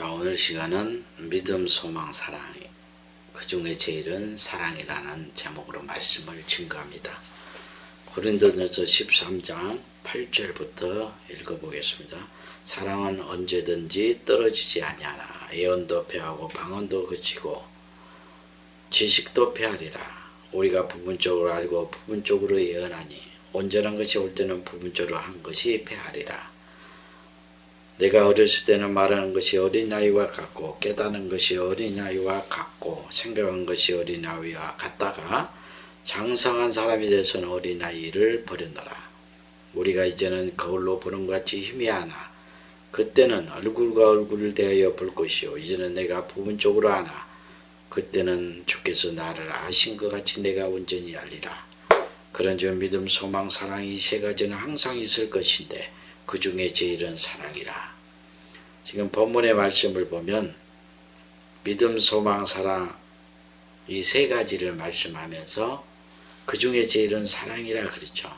자, 오늘 시간은 믿음, 소망, 사랑, 그 중에 제일은 사랑이라는 제목으로 말씀을 증거합니다. 고린도전서 13장 8절부터 읽어보겠습니다. 사랑은 언제든지 떨어지지 아니하나 예언도 패하고 방언도 그치고 지식도 패하리라. 우리가 부분적으로 알고 부분적으로 예언하니 온전한 것이 올 때는 부분적으로 한 것이 패하리라. 내가 어렸을 때는 말하는 것이 어린아이와 같고 깨닫는 것이 어린아이와 같고 생각하는 것이 어린아이와 같다가 장성한 사람이 돼서는 어린아이를 버렸노라. 우리가 이제는 거울로 보는 것 같이 희미하나 그때는 얼굴과 얼굴을 대하여 볼 것이요 이제는 내가 부분적으로 아나 그때는 주께서 나를 아신 것 같이 내가 온전히 알리라. 그런즉 믿음, 소망, 사랑 이 세 가지는 항상 있을 것인데 그 중에 제일은 사랑이라. 지금 본문의 말씀을 보면 믿음, 소망, 사랑 이 세 가지를 말씀하면서 그 중에 제일은 사랑이라 그랬죠.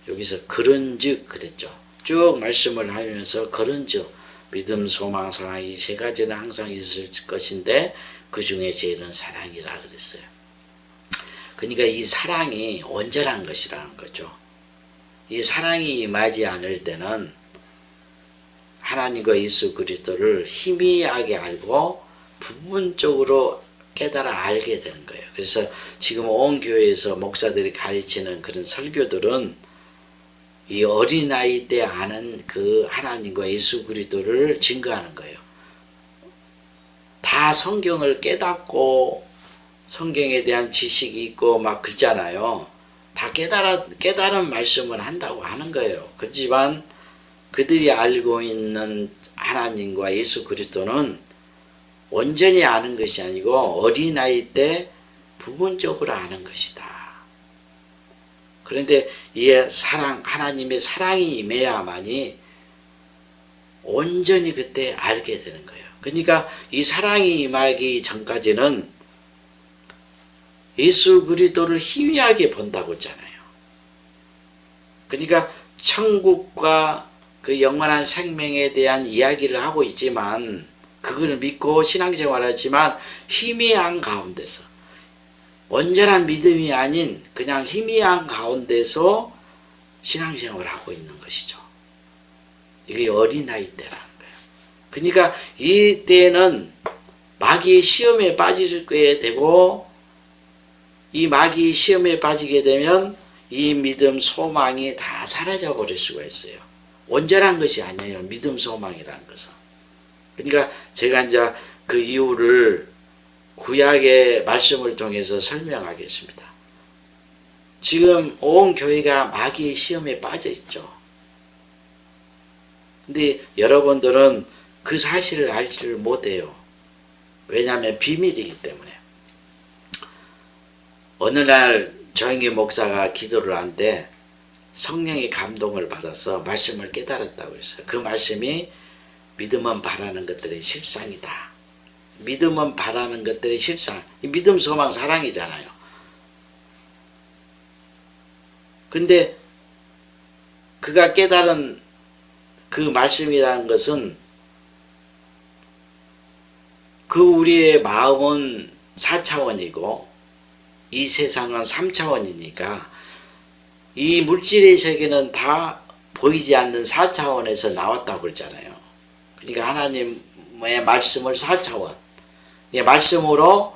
여기서 그런즉 그랬죠. 쭉 말씀을 하면서 그런즉 믿음, 소망, 사랑 이 세 가지는 항상 있을 것인데 그 중에 제일은 사랑이라 그랬어요. 그러니까 이 사랑이 온전한 것이라는 거죠. 이 사랑이 임하지 않을 때는 하나님과 예수 그리스도를 희미하게 알고 부분적으로 깨달아 알게 되는 거예요. 그래서 지금 온 교회에서 목사들이 가르치는 그런 설교들은 이 어린아이 때 아는 그 하나님과 예수 그리스도를 증거하는 거예요. 다 성경을 깨닫고 성경에 대한 지식이 있고 막 그러잖아요. 다 깨달은 말씀을 한다고 하는 거예요. 그렇지만 그들이 알고 있는 하나님과 예수 그리스도는 온전히 아는 것이 아니고 어린아이 때 부분적으로 아는 것이다. 그런데 이 사랑, 하나님의 사랑이 임해야만이 온전히 그때 알게 되는 거예요. 그러니까 이 사랑이 임하기 전까지는 예수 그리스도를 희미하게 본다고 했잖아요. 그러니까 천국과 그 영원한 생명에 대한 이야기를 하고 있지만 그걸 믿고 신앙생활하지만 희미한 가운데서 온전한 믿음이 아닌 그냥 희미한 가운데서 신앙생활을 하고 있는 것이죠. 이게 어린아이 때라는 거예요. 그러니까 이때는 마귀의 시험에 빠지게 되고 이 마귀의 시험에 빠지게 되면 이 믿음, 소망이 다 사라져 버릴 수가 있어요. 온전한 것이 아니에요. 믿음, 소망이라는 것은. 그러니까 제가 이제 그 이유를 구약의 말씀을 통해서 설명하겠습니다. 지금 온 교회가 마귀의 시험에 빠져 있죠. 근데 여러분들은 그 사실을 알지를 못해요. 왜냐하면 비밀이기 때문에. 어느 날 정인기 목사가 기도를 하는데 성령의 감동을 받아서 말씀을 깨달았다고 했어요. 그 말씀이 믿음은 바라는 것들의 실상이다. 믿음은 바라는 것들의 실상. 믿음, 소망, 사랑이잖아요. 근데 그가 깨달은 그 말씀이라는 것은 그 우리의 마음은 4차원이고 이 세상은 3차원이니까 이 물질의 세계는 다 보이지 않는 4차원에서 나왔다고 그랬잖아요. 그러니까 하나님의 말씀을 4차원, 말씀으로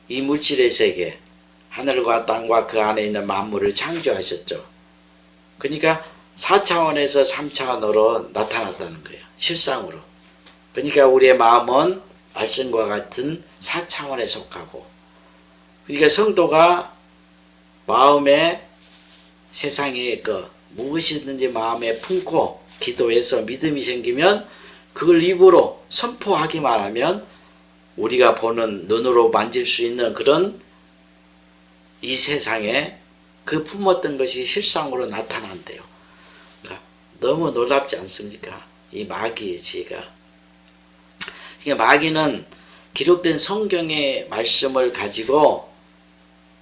이 물질의 세계, 하늘과 땅과 그 안에 있는 만물을 창조하셨죠. 그러니까 4차원에서 3차원으로 나타났다는 거예요. 실상으로. 그러니까 우리의 마음은 말씀과 같은 4차원에 속하고, 그러니까 성도가 마음에 세상에 무엇이든지 마음에 품고 기도해서 믿음이 생기면 그걸 입으로 선포하기만 하면 우리가 보는 눈으로 만질 수 있는 그런 이 세상에 그 품었던 것이 실상으로 나타난대요. 그러니까 너무 놀랍지 않습니까? 이 마귀의 지혜가. 그러니까 마귀는 기록된 성경의 말씀을 가지고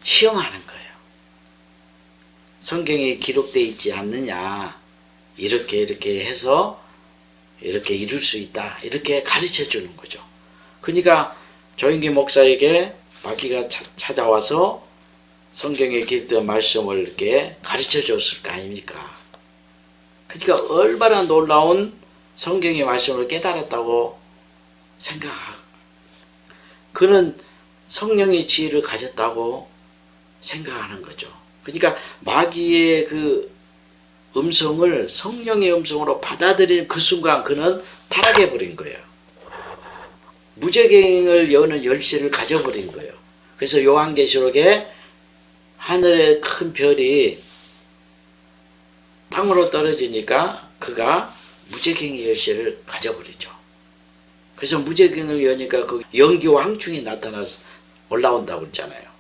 시험하는 거예요. 성경에 기록되어 있지 않느냐 이렇게 해서 이렇게 이룰 수 있다. 이렇게 가르쳐 주는 거죠. 그러니까 조영기 목사에게 마귀가 찾아와서 성경에 기록된 말씀을 이렇게 가르쳐 줬을 거 아닙니까? 그러니까 얼마나 놀라운 성경의 말씀을 깨달았다고 생각하고, 그는 성령의 지혜를 가졌다고 생각하는 거죠. 그러니까 마귀의 그 음성을 성령의 음성으로 받아들이는 그 순간 그는 타락해 버린 거예요. 무저갱을 여는 열쇠를 가져버린 거예요. 그래서 요한계시록에 하늘의 큰 별이 땅으로 떨어지니까 그가 무저갱의 열쇠를 가져버리죠. 그래서 무저갱을 여니까 그 연기와 황충이 나타나서 올라온다고 그랬잖아요.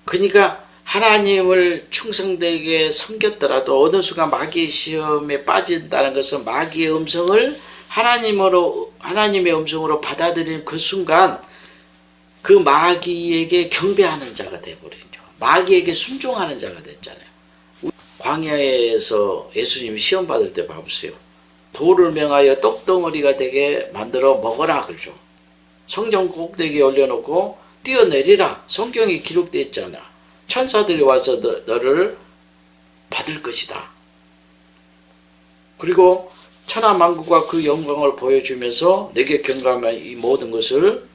그러니까 하나님을 충성되게 섬겼더라도 어느 순간 마귀의 시험에 빠진다는 것은 마귀의 음성을 하나님의 음성으로 받아들이는 그 순간 그 마귀에게 경배하는 자가 되어버리죠. 마귀에게 순종하는 자가 됐잖아요. 광야에서 예수님이 시험 받을 때 봐보세요. 돌을 명하여 떡덩어리가 되게 만들어 먹어라 그러죠. 성전 꼭대기에 올려놓고 뛰어내리라. 성경에 기록되어 있잖아. 천사들이 와서 너를 받을 것이다. 그리고 천하만국과 그 영광을 보여주면서 내게 경배하면 이 모든 것을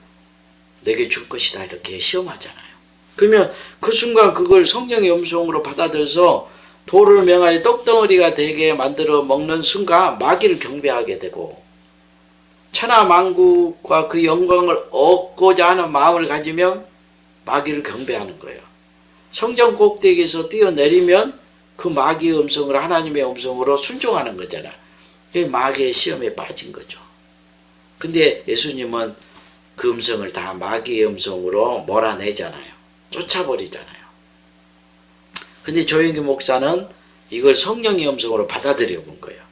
내게 줄 것이다. 이렇게 시험하잖아요. 그러면 그 순간 그걸 성령의 음성으로 받아들여서 돌을 명하여 떡덩어리가 되게 만들어 먹는 순간 마귀를 경배하게 되고, 천하만국과 그 영광을 얻고자 하는 마음을 가지면 마귀를 경배하는 거예요. 성전 꼭대기에서 뛰어내리면 그 마귀의 음성을 하나님의 음성으로 순종하는 거잖아. 그게 마귀의 시험에 빠진 거죠. 근데 예수님은 그 음성을 다 마귀의 음성으로 몰아내잖아요. 쫓아버리잖아요. 근데 조영기 목사는 이걸 성령의 음성으로 받아들여 본 거예요.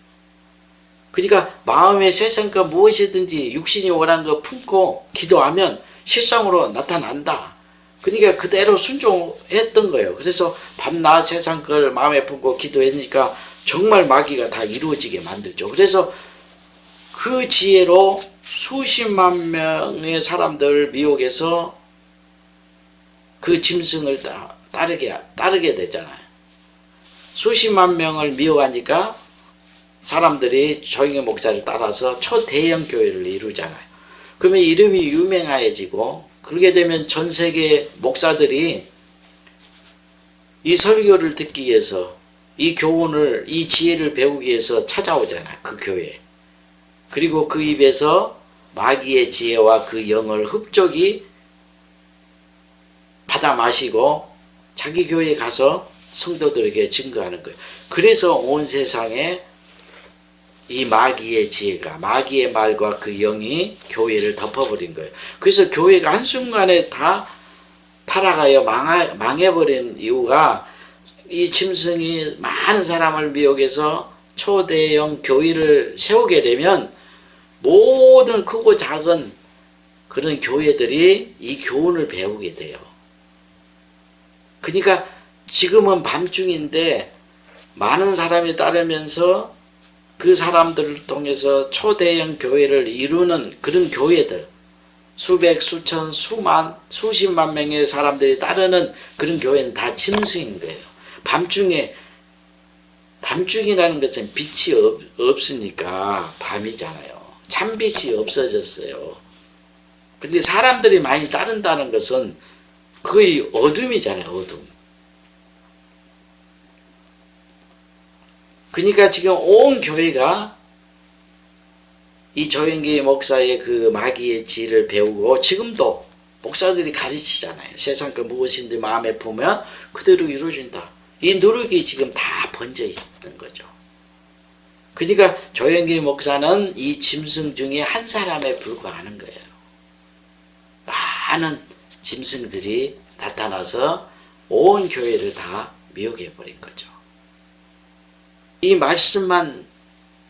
그러니까 마음의 세상과 무엇이든지 육신이 원하는 거 품고 기도하면 실상으로 나타난다. 그러니까 그대로 순종했던 거예요. 그래서 밤낮 세상 걸 마음에 품고 기도했으니까 정말 마귀가 다 이루어지게 만들죠. 그래서 그 지혜로 수십만 명의 사람들 미혹해서 그 짐승을 따르게 되잖아요. 수십만 명을 미혹하니까 사람들이 조영기 목사를 따라서 초대형 교회를 이루잖아요. 그러면 이름이 유명해지고, 그렇게 되면 전 세계 목사들이 이 설교를 듣기 위해서, 이 교훈을, 이 지혜를 배우기 위해서 찾아오잖아요. 그 교회에. 그리고 그 입에서 마귀의 지혜와 그 영을 흡족히 받아 마시고 자기 교회에 가서 성도들에게 증거하는 거예요. 그래서 온 세상에 이 마귀의 지혜가, 마귀의 말과 그 영이 교회를 덮어버린 거예요. 그래서 교회가 한순간에 다 타락하여 망해버린 이유가, 이 짐승이 많은 사람을 미혹해서 초대형 교회를 세우게 되면 모든 크고 작은 그런 교회들이 이 교훈을 배우게 돼요. 그러니까 지금은 밤중인데 많은 사람이 따르면서 그 사람들을 통해서 초대형 교회를 이루는 그런 교회들, 수백, 수천, 수만, 수십만 명의 사람들이 따르는 그런 교회는 다 짐승인 거예요. 밤중이라는 것은 빛이 없으니까 밤이잖아요. 참빛이 없어졌어요. 근데 사람들이 많이 따른다는 것은 거의 어둠이잖아요. 어둠. 그러니까 지금 온 교회가 이 조영기 목사의 그 마귀의 지혜를 배우고, 지금도 목사들이 가르치잖아요. 세상 그 무엇인지 마음에 품으면 그대로 이루어진다. 이 누룩이 지금 다 번져 있는 거죠. 그러니까 조영기 목사는 이 짐승 중에 한 사람에 불과하는 거예요. 많은 짐승들이 나타나서 온 교회를 다 미혹해버린 거죠. 이 말씀만,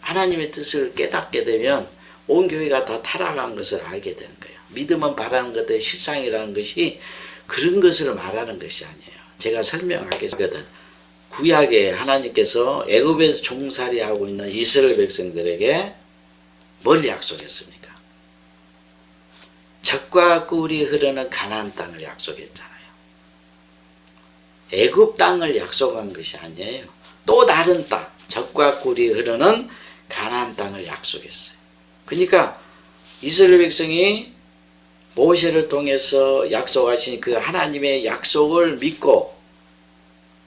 하나님의 뜻을 깨닫게 되면 온 교회가 다 타락한 것을 알게 되는 거예요. 믿음은 바라는 것의 실상이라는 것이 그런 것을 말하는 것이 아니에요. 제가 설명하겠거든. 구약에 하나님께서 애굽에서 종살이하고 있는 이스라엘 백성들에게 뭘 약속했습니까? 젖과 꿀이 흐르는 가나안 땅을 약속했잖아요. 애굽 땅을 약속한 것이 아니에요. 또 다른 땅, 젖과 꿀이 흐르는 가나안 땅을 약속했어요. 그러니까 이스라엘 백성이 모세를 통해서 약속하신 그 하나님의 약속을 믿고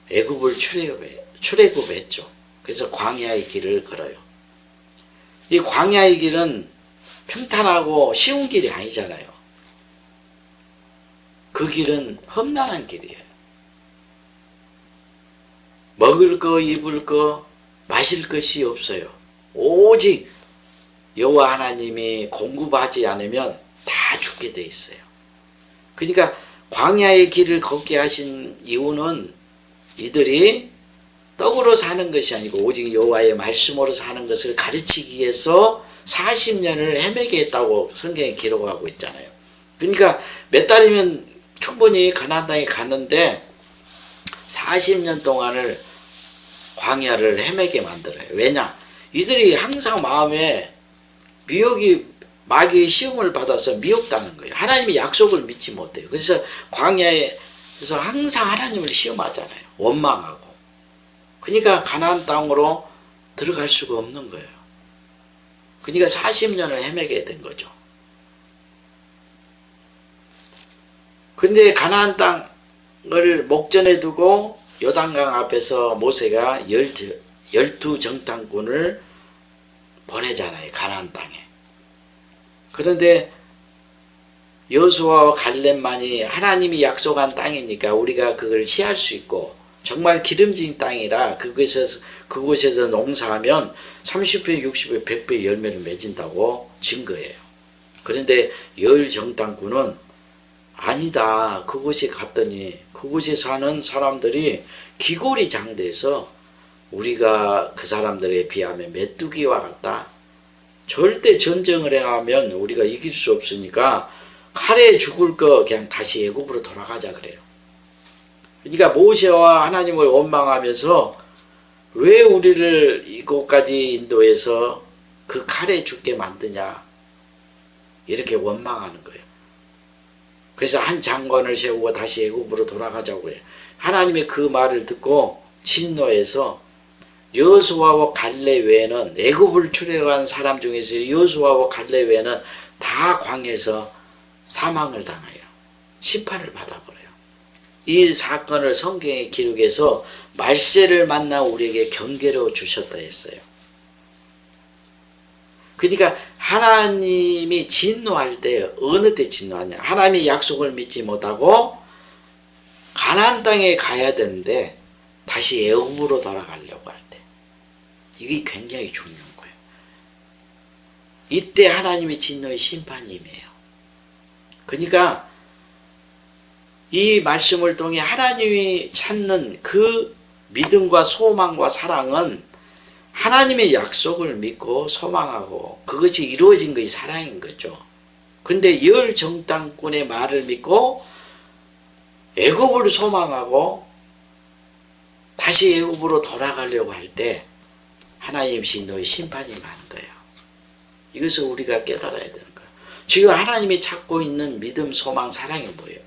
애굽을 출애굽했죠. 그래서 광야의 길을 걸어요. 이 광야의 길은 평탄하고 쉬운 길이 아니잖아요. 그 길은 험난한 길이에요. 먹을 거, 입을 거, 마실 것이 없어요. 오직 여호와 하나님이 공급하지 않으면 다 죽게 돼 있어요. 그러니까 광야의 길을 걷게 하신 이유는 이들이 떡으로 사는 것이 아니고 오직 여호와의 말씀으로 사는 것을 가르치기 위해서 40년을 헤매게 했다고 성경에 기록하고 있잖아요. 그러니까 몇 달이면 충분히 가나안 땅에 가는데 40년 동안을 광야를 헤매게 만들어요. 왜냐? 이들이 항상 마음에 마귀의 시험을 받아서 미혹당한 거예요. 하나님의 약속을 믿지 못해요. 그래서 광야에서 항상 하나님을 시험하잖아요. 원망하고. 그러니까 가나안 땅으로 들어갈 수가 없는 거예요. 그러니까 40년을 헤매게 된 거죠. 근데 가나안 땅을 목전에 두고 요단강 앞에서 모세가 12 정탐꾼을 보내잖아요. 가나안 땅에. 그런데 여호수아와 갈렙만이 하나님이 약속한 땅이니까 우리가 그걸 취할 수 있고 정말 기름진 땅이라 그곳에서 농사하면 30배, 60배, 100배 열매를 맺은다고 증거예요. 그런데 열 정탐꾼은 아니다. 그곳에 갔더니 그곳에 사는 사람들이 기골이 장대해서 우리가 그 사람들에 비하면 메뚜기와 같다. 절대 전쟁을 해하면 우리가 이길 수 없으니까 칼에 죽을 거 그냥 다시 애굽으로 돌아가자 그래요. 그러니까 모세와 하나님을 원망하면서 왜 우리를 이곳까지 인도해서 그 칼에 죽게 만드냐 이렇게 원망하는 거예요. 그래서 한 장관을 세우고 다시 애굽으로 돌아가자고 해요. 하나님의 그 말을 듣고 진노해서 여호수아와 갈렙 외에는 애굽을 출애굽한 사람 중에서 여호수아와 갈렙 외에는 다 광야에서 사망을 당해요. 심판을 받아버려요. 이 사건을 성경에 기록해서 말세를 만나 우리에게 경계로 주셨다 했어요. 그러니까 하나님이 진노할 때 어느 때 진노하냐? 하나님의 약속을 믿지 못하고 가나안 땅에 가야 되는데 다시 애굽으로 돌아가려고 할 때. 이게 굉장히 중요한 거예요. 이때 하나님의 진노의 심판이 임해요. 그러니까 이 말씀을 통해 하나님이 찾는 그 믿음과 소망과 사랑은 하나님의 약속을 믿고 소망하고 그것이 이루어진 것이 사랑인 거죠. 근데 열 정탐꾼의 말을 믿고 애굽을 소망하고 다시 애굽으로 돌아가려고 할 때 하나님 진노의 심판이 많은 거예요. 이것을 우리가 깨달아야 되는 거예요. 지금 하나님이 찾고 있는 믿음, 소망, 사랑이 뭐예요?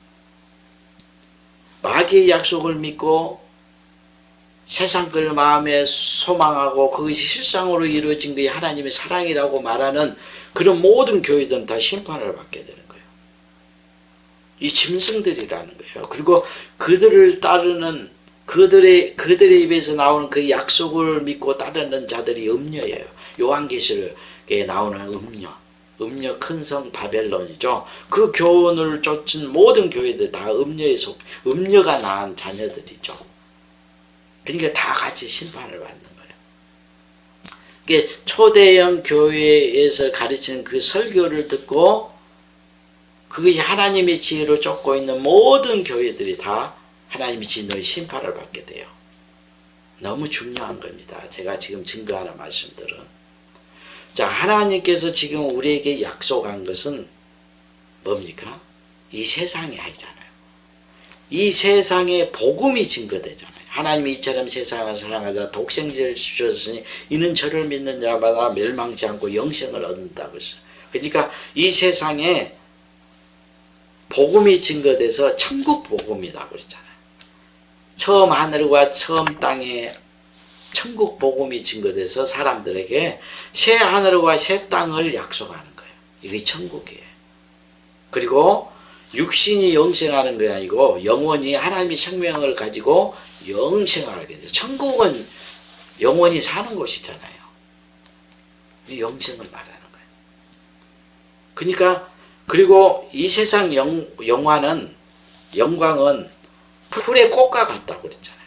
마귀의 약속을 믿고 세상 걸 마음에 소망하고 그것이 실상으로 이루어진 것이 하나님의 사랑이라고 말하는 그런 모든 교회들은 다 심판을 받게 되는 거예요. 이 짐승들이라는 거예요. 그리고 그들을 따르는 그들의 입에서 나오는 그 약속을 믿고 따르는 자들이 음녀예요. 요한계시록에 나오는 음녀 큰 성 바벨론이죠. 그 교훈을 쫓은 모든 교회들 다 음녀가 낳은 자녀들이죠. 그러니까 다 같이 심판을 받는 거예요. 그러니까 초대형 교회에서 가르치는 그 설교를 듣고 그것이 하나님의 지혜로 쫓고 있는 모든 교회들이 다 하나님의 진노의 심판을 받게 돼요. 너무 중요한 겁니다. 제가 지금 증거하는 말씀들은. 자, 하나님께서 지금 우리에게 약속한 것은 뭡니까? 이 세상이 아니잖아요. 이 세상에 복음이 증거되잖아요. 하나님이 이처럼 세상을 사랑하사 독생자를 주셨으니 이는 저를 믿는 자마다 멸망치 않고 영생을 얻는다고 했어요. 그러니까 이 세상에 복음이 증거돼서 천국 복음이라고 그랬잖아요. 처음 하늘과 처음 땅에 천국 복음이 증거돼서 사람들에게 새 하늘과 새 땅을 약속하는 거예요. 이게 천국이에요. 그리고 육신이 영생하는 게 아니고 영원히 하나님의 생명을 가지고 영생하게 돼요. 천국은 영원히 사는 곳이잖아요. 영생을 말하는 거예요. 그러니까 그리고 이 세상 영광은 풀의 꽃과 같다고 그랬잖아요.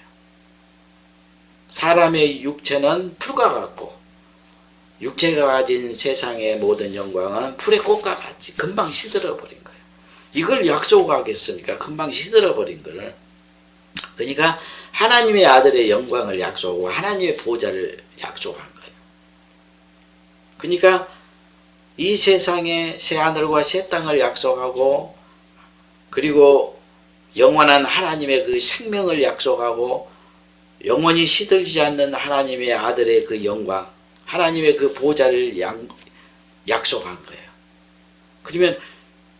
사람의 육체는 풀과 같고 육체가 가진 세상의 모든 영광은 풀의 꽃과 같이 금방 시들어버린 거예요. 이걸 약속하겠습니까? 금방 시들어버린 거를. 그러니까 하나님의 아들의 영광을 약속하고 하나님의 보좌를 약속한 거예요. 그러니까 이 세상에 새 하늘과 새 땅을 약속하고 그리고 영원한 하나님의 그 생명을 약속하고 영원히 시들지 않는 하나님의 아들의 그 영광, 하나님의 그 보좌를 약속한 거예요. 그러면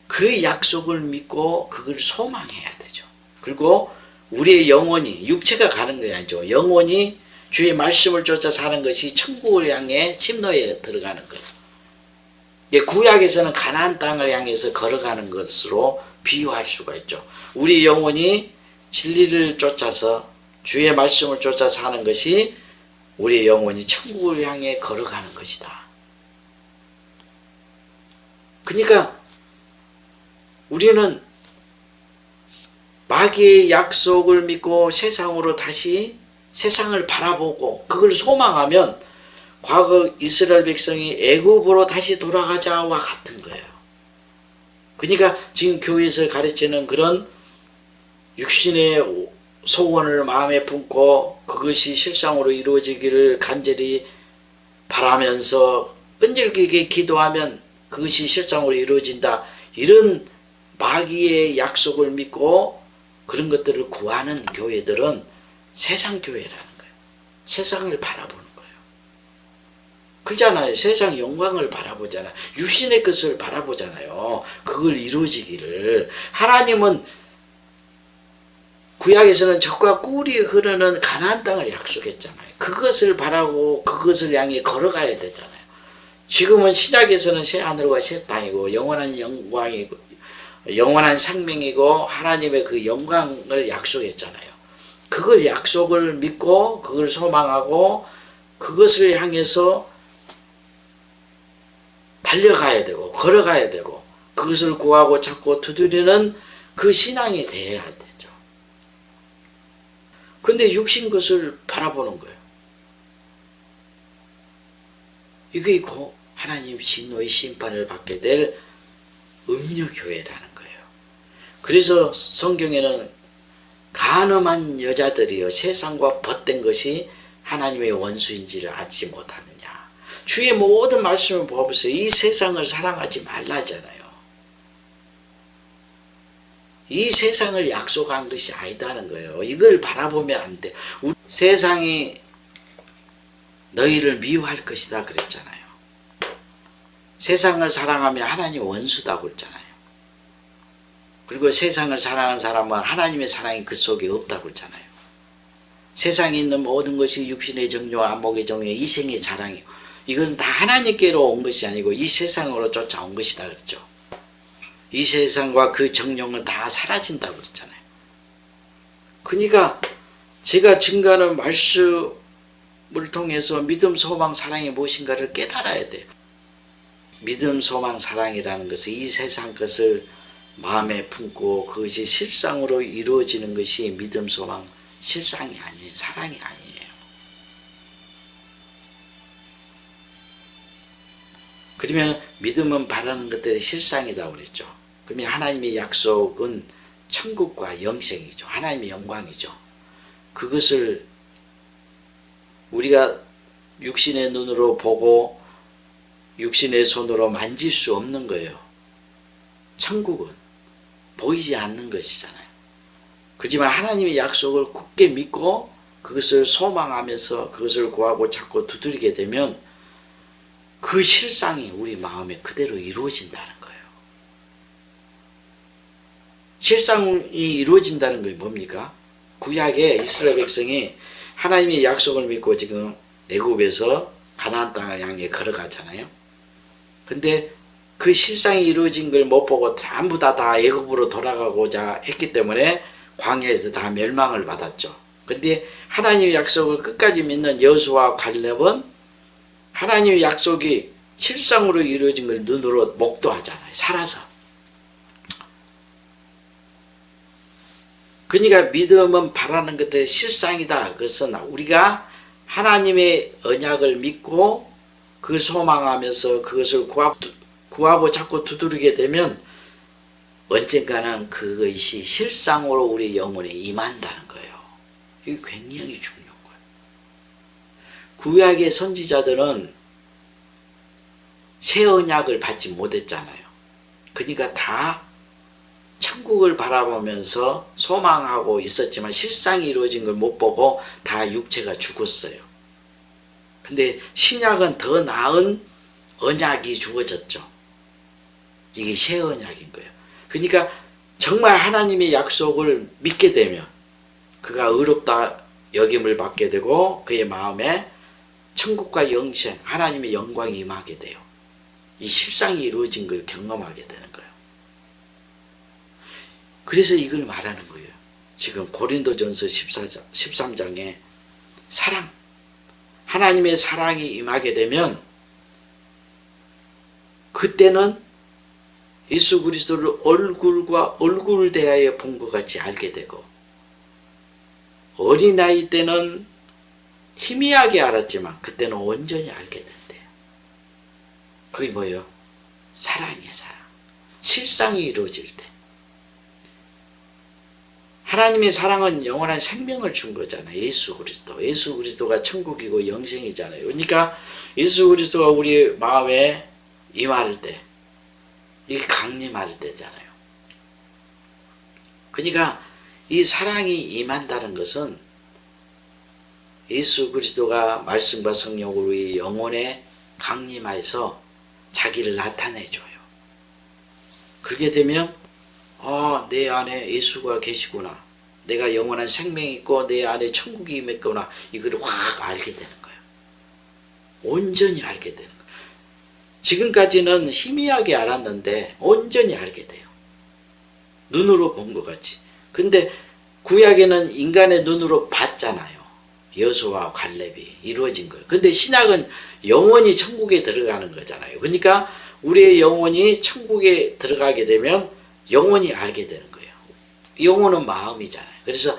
그 약속을 믿고 그걸 소망해야 되죠. 그리고 우리의 영혼이, 육체가 가는 게 아니죠. 영혼이 주의 말씀을 쫓아 사는 것이 천국을 향해 침노에 들어가는 거예요. 구약에서는 가나안 땅을 향해서 걸어가는 것으로 비유할 수가 있죠. 우리 영혼이 진리를 쫓아서 주의 말씀을 쫓아 사는 것이 우리의 영혼이 천국을 향해 걸어가는 것이다. 그러니까 우리는 마귀의 약속을 믿고 세상으로 다시 세상을 바라보고 그걸 소망하면 과거 이스라엘 백성이 애굽으로 다시 돌아가자와 같은 거예요. 그러니까 지금 교회에서 가르치는 그런 육신의 소원을 마음에 품고 그것이 실상으로 이루어지기를 간절히 바라면서 끈질기게 기도하면 그것이 실상으로 이루어진다. 이런 마귀의 약속을 믿고 그런 것들을 구하는 교회들은 세상 교회라는 거예요. 세상을 바라보는 거예요. 그렇잖아요. 세상 영광을 바라보잖아요. 육신의 것을 바라보잖아요. 그걸 이루어지기를. 하나님은 구약에서는 젖과 꿀이 흐르는 가나안 땅을 약속했잖아요. 그것을 바라고 그것을 향해 걸어가야 되잖아요. 지금은 신약에서는 새 하늘과 새 땅이고 영원한 영광이고 영원한 생명이고 하나님의 그 영광을 약속했잖아요. 그걸 약속을 믿고 그걸 소망하고 그것을 향해서 달려가야 되고 걸어가야 되고 그것을 구하고 찾고 두드리는 그 신앙이 돼야 되죠. 근데 육신 것을 바라보는 거예요. 이게 곧 하나님 진노의 심판을 받게 될 음녀교회라는 거예요. 그래서 성경에는 간음한 여자들이요 세상과 벗된 것이 하나님의 원수인지를 알지 못하느냐. 주의 모든 말씀을 보면서 이 세상을 사랑하지 말라잖아요. 이 세상을 약속한 것이 아니다는 거예요. 이걸 바라보면 안 돼. 세상이 너희를 미워할 것이다 그랬잖아요. 세상을 사랑하면 하나님 원수다고 그랬잖아요. 그리고 세상을 사랑하는 사람은 하나님의 사랑이 그 속에 없다고 그랬잖아요. 세상에 있는 모든 것이 육신의 정욕, 안목의 정욕, 이생의 자랑이고 이것은 다 하나님께로 온 것이 아니고 이 세상으로 쫓아온 것이다 그랬죠. 이 세상과 그 정욕은 다 사라진다고 그랬잖아요. 그러니까 제가 증거하는 말씀을 통해서 믿음, 소망, 사랑이 무엇인가를 깨달아야 돼요. 믿음, 소망, 사랑이라는 것은 이 세상 것을 마음에 품고 그것이 실상으로 이루어지는 것이 믿음, 소망, 실상이 아니에요. 사랑이 아니에요. 그러면 믿음은 바라는 것들의 실상이라고 그랬죠. 그러면 하나님의 약속은 천국과 영생이죠. 하나님의 영광이죠. 그것을 우리가 육신의 눈으로 보고 육신의 손으로 만질 수 없는 거예요. 천국은 보이지 않는 것이잖아요. 그렇지만 하나님의 약속을 굳게 믿고 그것을 소망하면서 그것을 구하고 찾고 두드리게 되면 그 실상이 우리 마음에 그대로 이루어진다는 거예요. 실상이 이루어진다는 게 뭡니까? 구약의 이스라엘 백성이 하나님의 약속을 믿고 지금 애굽에서 가나안 땅을 향해 걸어가잖아요. 근데 그 실상이 이루어진 걸 못 보고 전부 다 애굽으로 돌아가고자 했기 때문에 광야에서 다 멸망을 받았죠. 근데 하나님의 약속을 끝까지 믿는 여호수아와 갈렙은 하나님의 약속이 실상으로 이루어진 걸 눈으로 목도하잖아요. 살아서. 그러니까 믿음은 바라는 것의 실상이다. 그것은 우리가 하나님의 언약을 믿고 그 소망하면서 그것을 구하고 찾고 두드리게 되면 언젠가는 그것이 실상으로 우리 영혼에 임한다는 거예요. 이게 굉장히 중요한 거예요. 구약의 선지자들은 새 언약을 받지 못했잖아요. 그러니까 다 천국을 바라보면서 소망하고 있었지만 실상이 이루어진 걸 못 보고 다 육체가 죽었어요. 근데 신약은 더 나은 언약이 주어졌죠. 이게 새 언약인 거예요. 그러니까 정말 하나님의 약속을 믿게 되면 그가 의롭다 여김을 받게 되고 그의 마음에 천국과 영생, 하나님의 영광이 임하게 돼요. 이 실상이 이루어진 걸 경험하게 되는 거예요. 그래서 이걸 말하는 거예요. 지금 고린도전서 13장에 사랑, 하나님의 사랑이 임하게 되면 그때는 예수 그리스도를 얼굴과 얼굴을 대하여 본 것 같이 알게 되고 어린아이 때는 희미하게 알았지만 그때는 온전히 알게 된대요. 그게 뭐예요? 사랑이에요. 사랑. 실상이 이루어질 때. 하나님의 사랑은 영원한 생명을 준 거잖아요. 예수 그리스도. 예수 그리스도가 천국이고 영생이잖아요. 그러니까 예수 그리스도가 우리 마음에 임할 때 이게 강림할 때잖아요. 그러니까 이 사랑이 임한다는 것은 예수 그리스도가 말씀과 성령으로 우리 영혼에 강림하여서 자기를 나타내줘요. 그렇게 되면 내 안에 예수가 계시구나. 내가 영원한 생명이 있고 내 안에 천국이 임했구나. 이걸 확 알게 되는 거예요. 온전히 알게 되는 거예요. 지금까지는 희미하게 알았는데 온전히 알게 돼요. 눈으로 본 것 같이. 근데 구약에는 인간의 눈으로 봤잖아요. 여호수아와 갈렙이 이루어진 거예요. 근데 신약은 영원히 천국에 들어가는 거잖아요. 그러니까 우리의 영혼이 천국에 들어가게 되면 영원히 알게 되는 거예요. 영혼은 마음이잖아요. 그래서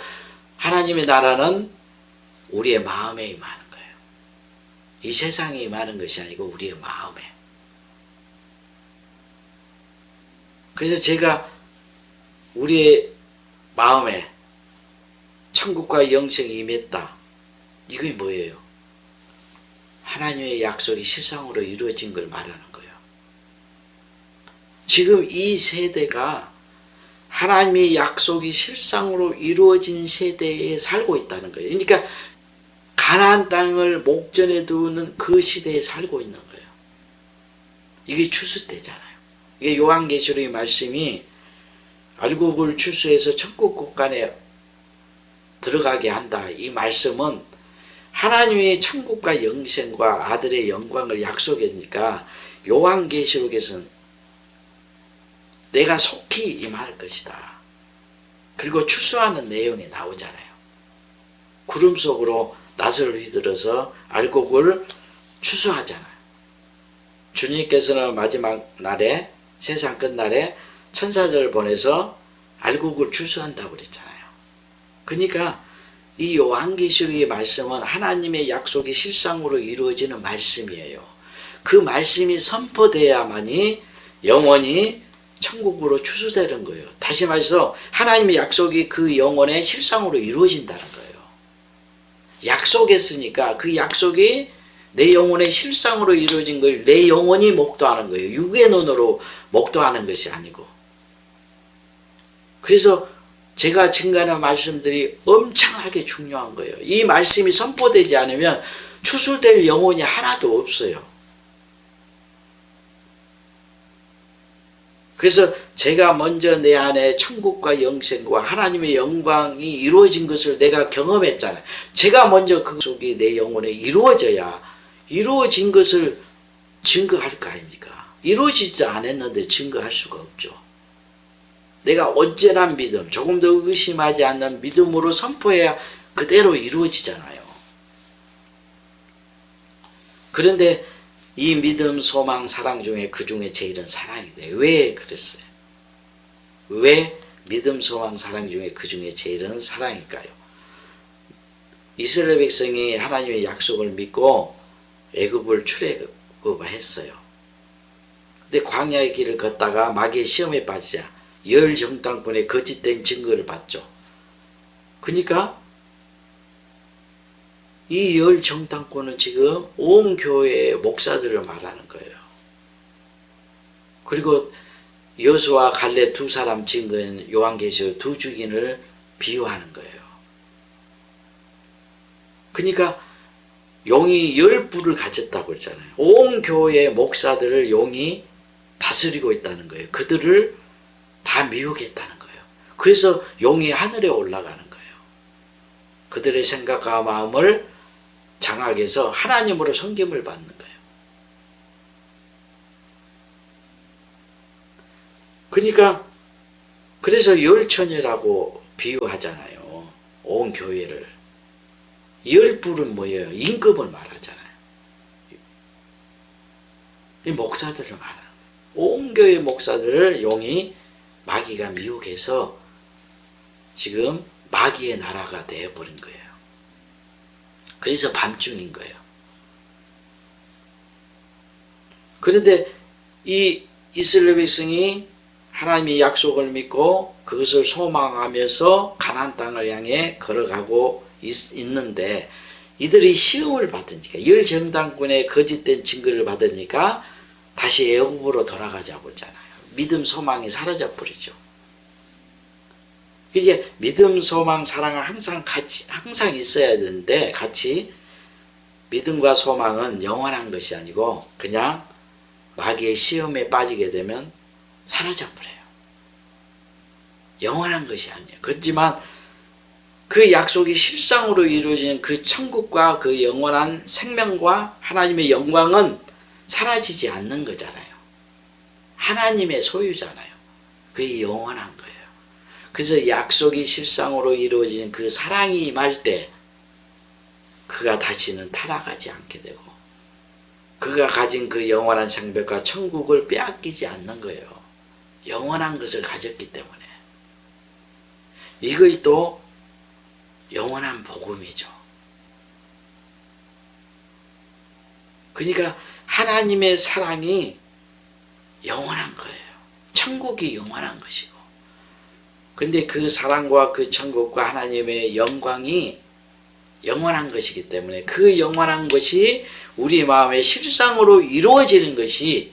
하나님의 나라는 우리의 마음에 임하는 거예요. 이 세상에 임하는 것이 아니고 우리의 마음에. 그래서 제가 우리의 마음에 천국과 영생이 임했다. 이게 뭐예요? 하나님의 약속이 실상으로 이루어진 걸 말하는 거예요. 지금 이 세대가 하나님의 약속이 실상으로 이루어진 세대에 살고 있다는 거예요. 그러니까 가나안 땅을 목전에 두는 그 시대에 살고 있는 거예요. 이게 추수 때잖아요. 이게 요한계시록의 말씀이 알곡을 추수해서 천국 곳간에 들어가게 한다. 이 말씀은 하나님의 천국과 영생과 아들의 영광을 약속하니까 요한계시록에서는 내가 속히 임할 것이다. 그리고 추수하는 내용이 나오잖아요. 구름 속으로 낫을 휘둘러서 알곡을 추수하잖아요. 주님께서는 마지막 날에 세상 끝날에 천사들을 보내서 알곡을 추수한다고 그랬잖아요. 그러니까 이 요한계시록의 말씀은 하나님의 약속이 실상으로 이루어지는 말씀이에요. 그 말씀이 선포돼야만이 영원히 천국으로 추수되는 거예요. 다시 말해서 하나님의 약속이 그 영혼의 실상으로 이루어진다는 거예요. 약속했으니까 그 약속이 내 영혼의 실상으로 이루어진 걸 내 영혼이 목도하는 거예요. 육의 눈으로 목도하는 것이 아니고. 그래서 제가 증거하는 말씀들이 엄청나게 중요한 거예요. 이 말씀이 선포되지 않으면 추수될 영혼이 하나도 없어요. 그래서 제가 먼저 내 안에 천국과 영생과 하나님의 영광이 이루어진 것을 내가 경험했잖아요. 제가 먼저 그 속에 내 영혼에 이루어져야 이루어진 것을 증거할 거 아닙니까? 이루어지지 않았는데 증거할 수가 없죠. 내가 온전한 믿음, 조금 더 의심하지 않는 믿음으로 선포해야 그대로 이루어지잖아요. 그런데 이 믿음, 소망, 사랑 중에 그 중에 제일은 사랑이 돼요. 왜 그랬어요? 왜 믿음, 소망, 사랑 중에 그 중에 제일은 사랑일까요? 이스라엘 백성이 하나님의 약속을 믿고 애굽을 출애굽했어요. 근데 광야의 길을 걷다가 마귀의 시험에 빠지자 열 정탐꾼의 거짓된 증거를 봤죠. 그러니까 이 열 정탐꾼은 지금 온 교회의 목사들을 말하는 거예요. 그리고 여수와 갈렙 두 사람 증거인 요한계시록 두 주인을 비유하는 거예요. 그러니까 용이 10부를 가졌다고 그러잖아요. 온 교회의 목사들을 용이 다스리고 있다는 거예요. 그들을 다 미혹했다는 거예요. 그래서 용이 하늘에 올라가는 거예요. 그들의 생각과 마음을 장악해서 하나님으로 섬김을 받는 거예요. 그러니까 그래서 열처녀라고 비유하잖아요. 온 교회를. 10불은 뭐예요? 임금을 말하잖아요. 이 목사들을 말하는 거예요. 온 교회 목사들을 용이 마귀가 미혹해서 지금 마귀의 나라가 되어버린 거예요. 그래서 밤중인 거예요. 그런데 이 이스라엘 백성이 하나님의 약속을 믿고 그것을 소망하면서 가나안 땅을 향해 걸어가고 있는데 이들이 시험을 받으니까 열 정탐꾼의 거짓된 증거를 받으니까 다시 애굽으로 돌아가자고 했잖아요. 믿음 소망이 사라져 버리죠. 이제 믿음 소망 사랑은 항상 있어야 되는데 같이 믿음과 소망은 영원한 것이 아니고 그냥 마귀의 시험에 빠지게 되면 사라져 버려요. 영원한 것이 아니에요. 그렇지만 그 약속이 실상으로 이루어지는 그 천국과 그 영원한 생명과 하나님의 영광은 사라지지 않는 거잖아요. 하나님의 소유잖아요. 그게 영원한 거예요. 그래서 약속이 실상으로 이루어지는 그 사랑이 임할 때 그가 다시는 타락하지 않게 되고 그가 가진 그 영원한 생명과 천국을 빼앗기지 않는 거예요. 영원한 것을 가졌기 때문에. 이것이 또 영원한 복음이죠. 그러니까 하나님의 사랑이 영원한 거예요. 천국이 영원한 것이고. 근데 그 사랑과 그 천국과 하나님의 영광이 영원한 것이기 때문에 그 영원한 것이 우리 마음의 실상으로 이루어지는 것이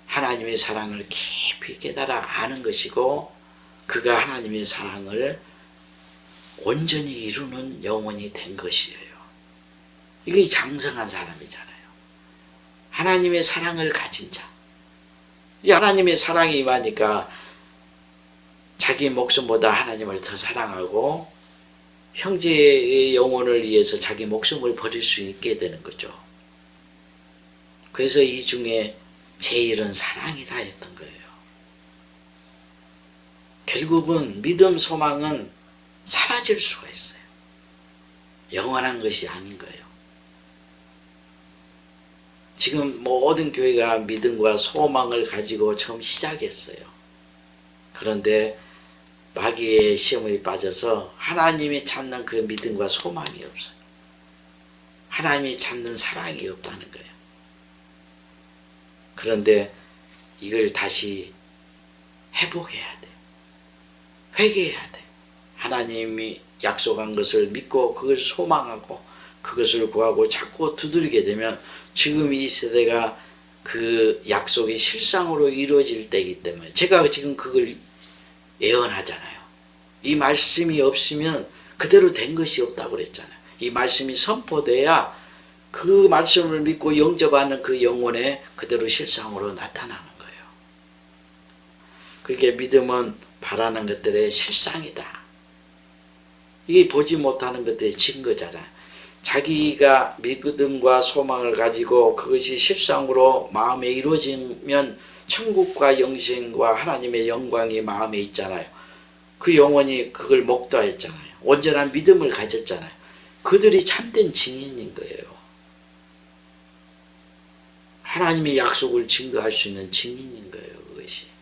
하나님의 사랑을 깊이 깨달아 아는 것이고 그가 하나님의 사랑을 온전히 이루는 영혼이 된 것이에요. 이게 장성한 사람이잖아요. 하나님의 사랑을 가진 자. 이 하나님의 사랑이 임하니까 자기 목숨보다 하나님을 더 사랑하고 형제의 영혼을 위해서 자기 목숨을 버릴 수 있게 되는 거죠. 그래서 이 중에 제일은 사랑이라 했던 거예요. 결국은 믿음, 소망은 사라질 수가 있어요. 영원한 것이 아닌 거예요. 지금 모든 교회가 믿음과 소망을 가지고 처음 시작했어요. 그런데 마귀의 시험에 빠져서 하나님이 찾는 그 믿음과 소망이 없어요. 하나님이 찾는 사랑이 없다는 거예요. 그런데 이걸 다시 회복해야 돼. 회개해야 돼. 하나님이 약속한 것을 믿고 그걸 소망하고 그것을 구하고 자꾸 두드리게 되면 지금 이 세대가 그 약속이 실상으로 이루어질 때이기 때문에 제가 지금 그걸 예언하잖아요. 이 말씀이 없으면 그대로 된 것이 없다고 그랬잖아요. 이 말씀이 선포돼야 그 말씀을 믿고 영접하는 그 영혼에 그대로 실상으로 나타나는 거예요. 그렇게 믿음은 바라는 것들의 실상이다. 이게 보지 못하는 것들의 증거잖아요. 자기가 믿음과 소망을 가지고 그것이 실상으로 마음에 이루어지면 천국과 영생과 하나님의 영광이 마음에 있잖아요. 그 영혼이 그걸 목도했잖아요. 온전한 믿음을 가졌잖아요. 그들이 참된 증인인 거예요. 하나님의 약속을 증거할 수 있는 증인인 거예요. 그것이.